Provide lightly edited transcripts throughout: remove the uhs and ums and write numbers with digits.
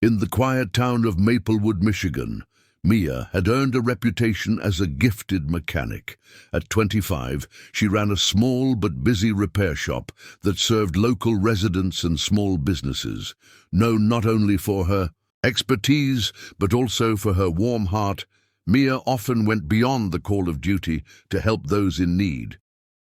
In the quiet town of Maplewood, Michigan, Mia had earned a reputation as a gifted mechanic. At 25, she ran a small but busy repair shop that served local residents and small businesses, known not only for her expertise but also for her warm heart. Mia often went beyond the call of duty to help those in need,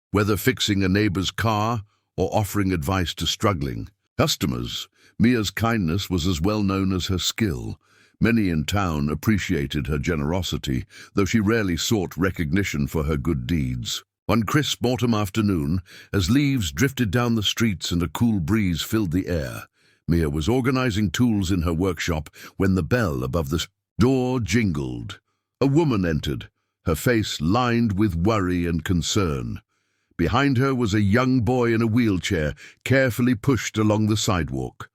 whether fixing a neighbor's car or offering advice to struggling customers. Mia's kindness was as well known as her skill. Many in town appreciated her generosity, though she rarely sought recognition for her good deeds. One crisp autumn afternoon, as leaves drifted down the streets and a cool breeze filled the air, Mia was organizing tools in her workshop when the bell above the door jingled. A woman entered, her face lined with worry and concern. Behind her was a young boy in a wheelchair, carefully pushed along the sidewalk.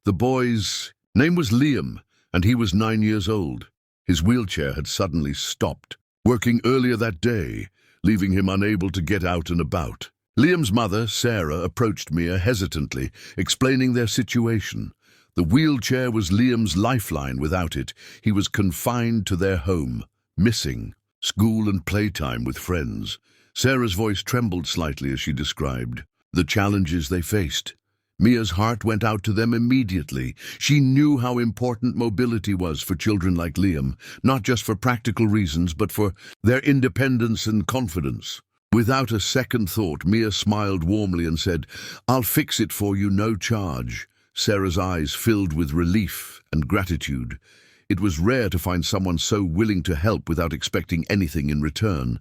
The boy's name was Liam, and he was 9 years old. His wheelchair had suddenly stopped working earlier that day, leaving him unable to get out and about. Liam's mother, Sarah, approached Mia hesitantly, explaining their situation. The wheelchair was Liam's lifeline. Without it, he was confined to their home, missing school and playtime with friends. Sarah's voice trembled slightly as she described the challenges they faced. Mia's heart went out to them immediately. She knew how important mobility was for children like Liam, not just for practical reasons, but for their independence and confidence. Without a second thought, Mia smiled warmly and said, "I'll fix it for you, no charge." Sarah's eyes filled with relief and gratitude. It was rare to find someone so willing to help without expecting anything in return.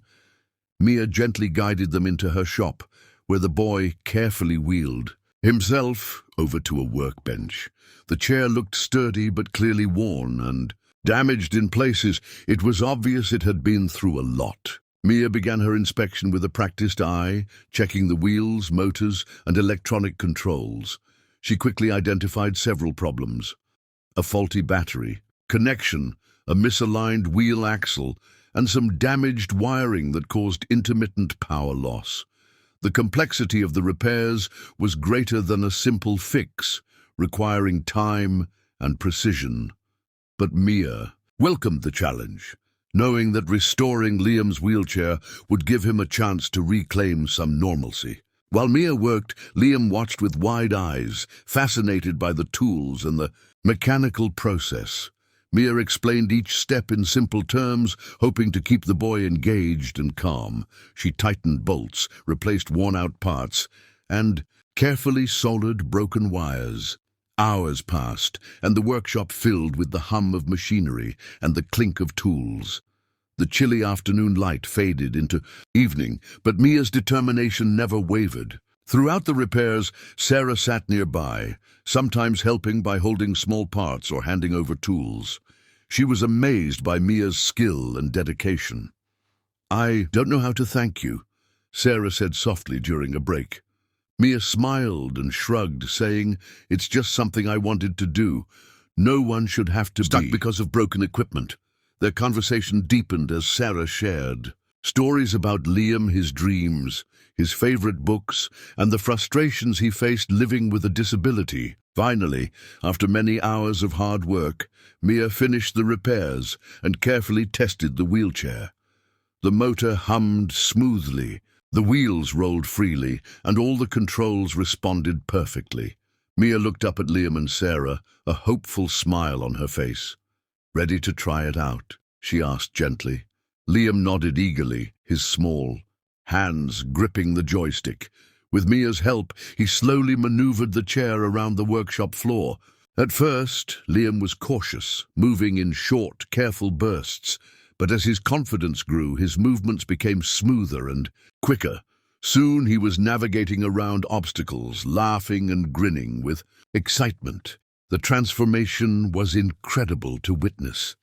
Mia gently guided them into her shop, where the boy carefully wheeled himself over to a workbench. The chair looked sturdy but clearly worn and damaged in places. It was obvious it had been through a lot. Mia began her inspection with a practiced eye, checking the wheels, motors, and electronic controls. She quickly identified several problems: a faulty battery, connection, a misaligned wheel axle, and some damaged wiring that caused intermittent power loss. The complexity of the repairs was greater than a simple fix, requiring time and precision. But Mia welcomed the challenge, knowing that restoring Liam's wheelchair would give him a chance to reclaim some normalcy. While Mia worked, Liam watched with wide eyes, fascinated by the tools and the mechanical process. Mia explained each step in simple terms, hoping to keep the boy engaged and calm. She tightened bolts, replaced worn-out parts, and carefully soldered broken wires. Hours passed, and the workshop filled with the hum of machinery and the clink of tools. The chilly afternoon light faded into evening, but Mia's determination never wavered. Throughout the repairs, Sarah sat nearby, sometimes helping by holding small parts or handing over tools. She was amazed by Mia's skill and dedication. "I don't know how to thank you," Sarah said softly during a break. Mia smiled and shrugged, saying, "It's just something I wanted to do. No one should have to be stuck because of broken equipment." Their conversation deepened as Sarah shared stories about Liam, his dreams, his favorite books, and the frustrations he faced living with a disability. Finally, after many hours of hard work, Mia finished the repairs and carefully tested the wheelchair. The motor hummed smoothly, the wheels rolled freely, and all the controls responded perfectly. Mia looked up at Liam and Sarah, a hopeful smile on her face. "Ready to try it out?" she asked gently. Liam nodded eagerly, his small hands gripping the joystick. With Mia's help, he slowly maneuvered the chair around the workshop floor. At first, Liam was cautious, moving in short, careful bursts, but as his confidence grew, his movements became smoother and quicker. Soon he was navigating around obstacles, laughing and grinning with excitement. The transformation was incredible to witness.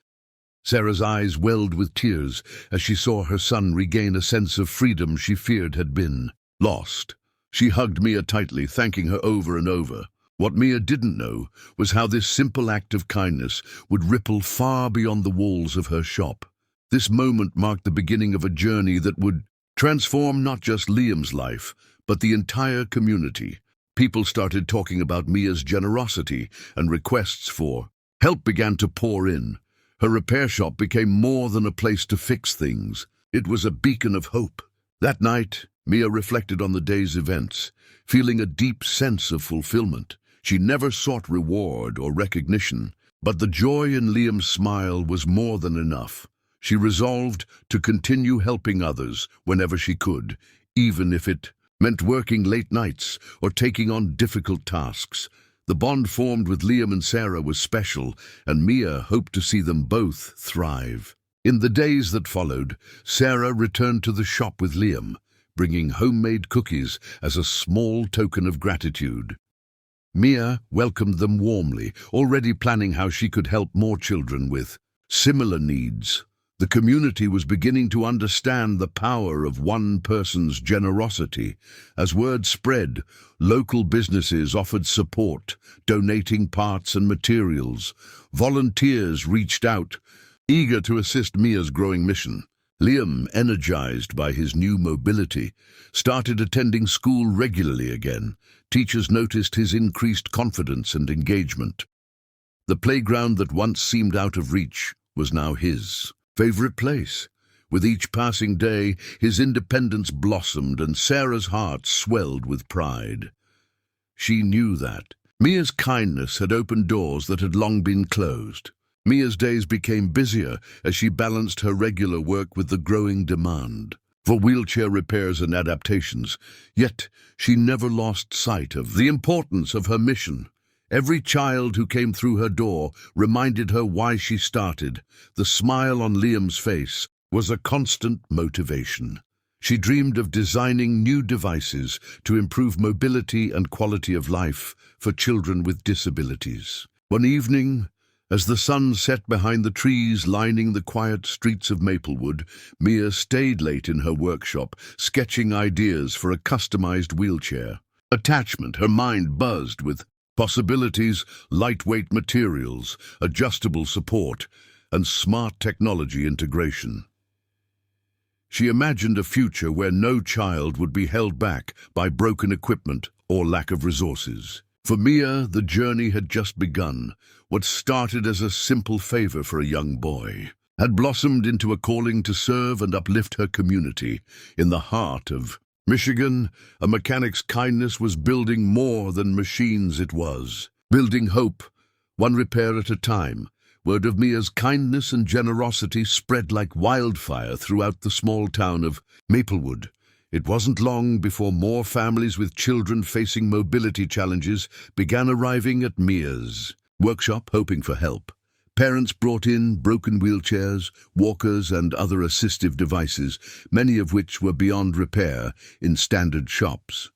Sarah's eyes welled with tears as she saw her son regain a sense of freedom she feared had been lost. She hugged Mia tightly, thanking her over and over. What Mia didn't know was how this simple act of kindness would ripple far beyond the walls of her shop. This moment marked the beginning of a journey that would transform not just Liam's life, but the entire community. People started talking about Mia's generosity and requests for Help began to pour in. Her repair shop became more than a place to fix things. It was a beacon of hope. That night, Mia reflected on the day's events, feeling a deep sense of fulfillment. She never sought reward or recognition, but the joy in Liam's smile was more than enough. She resolved to continue helping others whenever she could, even if it meant working late nights or taking on difficult tasks. The bond formed with Liam and Sarah was special, and Mia hoped to see them both thrive. In the days that followed, Sarah returned to the shop with Liam, bringing homemade cookies as a small token of gratitude. Mia welcomed them warmly, already planning how she could help more children with similar needs. The community was beginning to understand the power of one person's generosity. As word spread, local businesses offered support, donating parts and materials. Volunteers reached out, eager to assist Mia's growing mission. Liam, energized by his new mobility, started attending school regularly again. Teachers noticed his increased confidence and engagement. The playground that once seemed out of reach was now his favorite place. With each passing day, his independence blossomed and Sarah's heart swelled with pride. She knew that Mia's kindness had opened doors that had long been closed. Mia's days became busier as she balanced her regular work with the growing demand for wheelchair repairs and adaptations, yet she never lost sight of the importance of her mission. Every child who came through her door reminded her why she started. The smile on Liam's face was a constant motivation. She dreamed of designing new devices to improve mobility and quality of life for children with disabilities. One evening, as the sun set behind the trees lining the quiet streets of Maplewood, Mia stayed late in her workshop, sketching ideas for a customized wheelchair. Attachment, her mind buzzed with possibilities, lightweight materials, adjustable support, and smart technology integration. She imagined a future where no child would be held back by broken equipment or lack of resources. For Mia, the journey had just begun. What started as a simple favor for a young boy had blossomed into a calling to serve and uplift her community. In the heart of Michigan, a mechanic's kindness was building more than machines. It was building hope, one repair at a time. Word of Mia's kindness and generosity spread like wildfire throughout the small town of Maplewood. It wasn't long before more families with children facing mobility challenges began arriving at Mia's workshop hoping for help. Parents brought in broken wheelchairs, walkers, and other assistive devices, many of which were beyond repair in standard shops.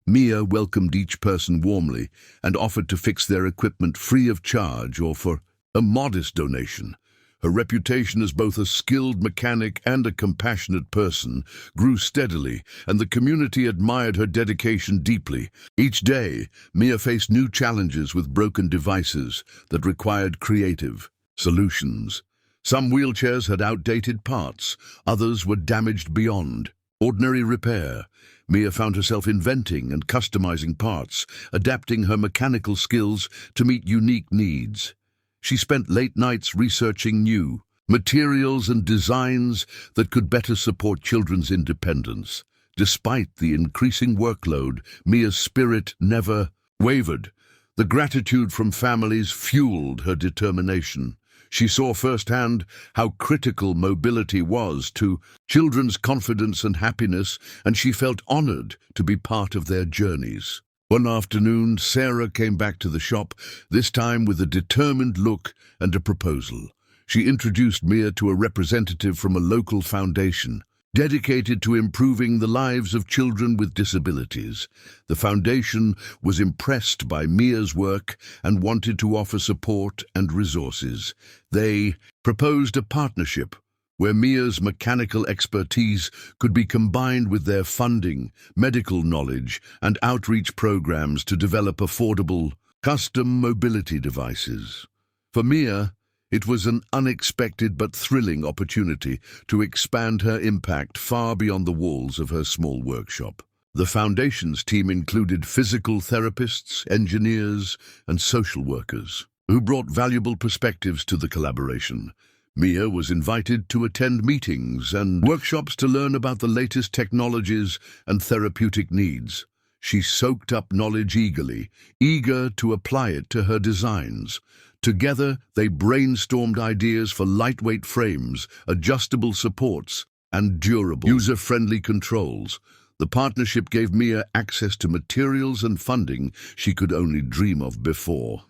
Mia welcomed each person warmly and offered to fix their equipment free of charge or for a modest donation. Her reputation as both a skilled mechanic and a compassionate person grew steadily, and the community admired her dedication deeply. Each day, Mia faced new challenges with broken devices that required creative solutions. Some wheelchairs had outdated parts, others were damaged beyond ordinary repair. Mia found herself inventing and customizing parts, adapting her mechanical skills to meet unique needs. She spent late nights researching new materials and designs that could better support children's independence. Despite the increasing workload, Mia's spirit never wavered. The gratitude from families fueled her determination. She saw firsthand how critical mobility was to children's confidence and happiness, and she felt honored to be part of their journeys. One afternoon, Sarah came back to the shop, this time with a determined look and a proposal. She introduced Mia to a representative from a local foundation dedicated to improving the lives of children with disabilities. The foundation was impressed by Mia's work and wanted to offer support and resources. They proposed a partnership where Mia's mechanical expertise could be combined with their funding, medical knowledge, and outreach programs to develop affordable, custom mobility devices. For Mia, it was an unexpected but thrilling opportunity to expand her impact far beyond the walls of her small workshop. The Foundation's team included physical therapists, engineers, and social workers. who brought valuable perspectives to the collaboration. Mia was invited to attend meetings and workshops to learn about the latest technologies and therapeutic needs. She soaked up knowledge eagerly, eager to apply it to her designs. Together, they brainstormed ideas for lightweight frames, adjustable supports, and durable, user-friendly controls. The partnership gave Mia access to materials and funding she could only dream of before.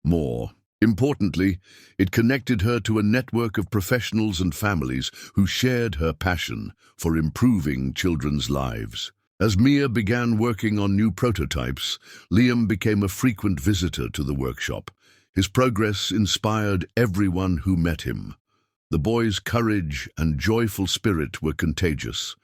More importantly, it connected her to a network of professionals and families who shared her passion for improving children's lives. As Mia began working on new prototypes, Liam became a frequent visitor to the workshop. His progress inspired everyone who met him. The boy's courage and joyful spirit were contagious,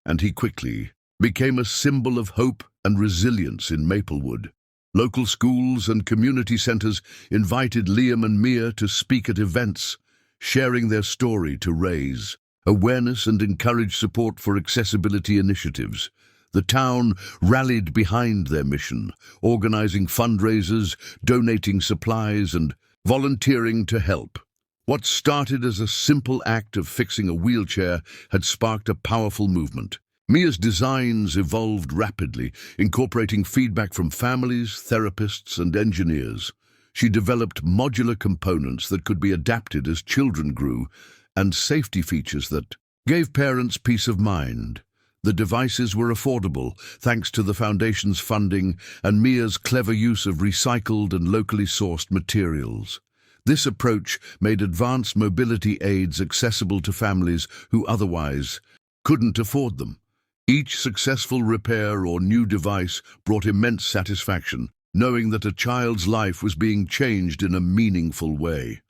and he quickly became a symbol of hope and resilience in Maplewood. Local schools and community centers invited Liam and Mia to speak at events, sharing their story to raise awareness and encourage support for accessibility initiatives. The town rallied behind their mission, organizing fundraisers, donating supplies, and volunteering to help. What started as a simple act of fixing a wheelchair had sparked a powerful movement. Mia's designs evolved rapidly, incorporating feedback from families, therapists, and engineers. She developed modular components that could be adapted as children grew, and safety features that gave parents peace of mind. The devices were affordable, thanks to the Foundation's funding and Mia's clever use of recycled and locally sourced materials. This approach made advanced mobility aids accessible to families who otherwise couldn't afford them. Each successful repair or new device brought immense satisfaction, knowing that a child's life was being changed in a meaningful way.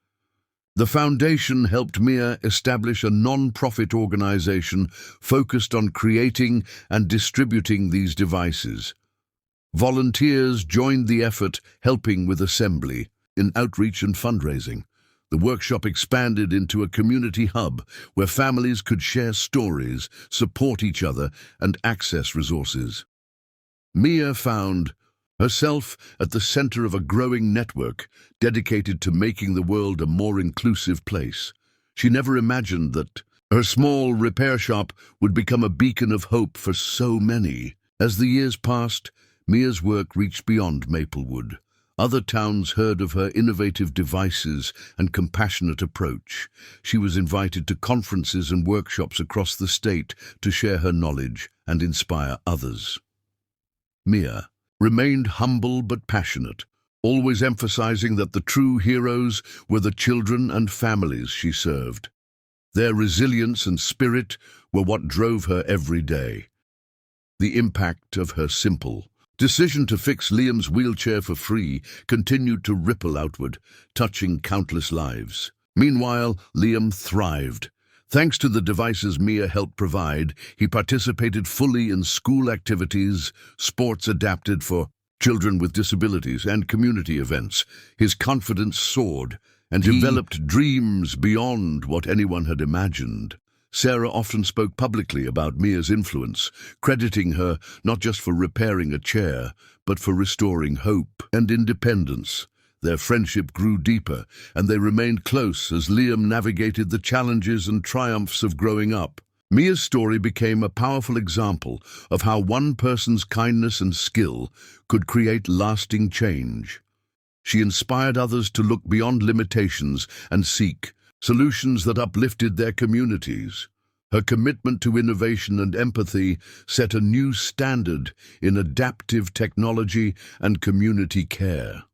The Foundation helped Mia establish a non-profit organization focused on creating and distributing these devices. Volunteers joined the effort, helping with assembly, in outreach and fundraising. The workshop expanded into a community hub where families could share stories, support each other, and access resources. Mia found herself at the center of a growing network dedicated to making the world a more inclusive place. She never imagined that her small repair shop would become a beacon of hope for so many. As the years passed, Mia's work reached beyond Maplewood. Other towns heard of her innovative devices and compassionate approach. She was invited to conferences and workshops across the state to share her knowledge and inspire others. Mia remained humble but passionate, always emphasizing that the true heroes were the children and families she served. Their resilience and spirit were what drove her every day. The impact of her simple decision to fix Liam's wheelchair for free continued to ripple outward, touching countless lives. Meanwhile, Liam thrived. Thanks to the devices Mia helped provide, he participated fully in school activities, sports adapted for children with disabilities, and community events. His confidence soared, and he developed dreams beyond what anyone had imagined. Sarah often spoke publicly about Mia's influence, crediting her not just for repairing a chair, but for restoring hope and independence. Their friendship grew deeper, and they remained close as Liam navigated the challenges and triumphs of growing up. Mia's story became a powerful example of how one person's kindness and skill could create lasting change. She inspired others to look beyond limitations and seek solutions that uplifted their communities. Her commitment to innovation and empathy set a new standard in adaptive technology and community care.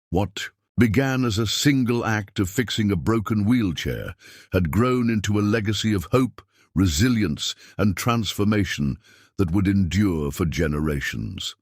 What began as a single act of fixing a broken wheelchair had grown into a legacy of hope, resilience, and transformation that would endure for generations.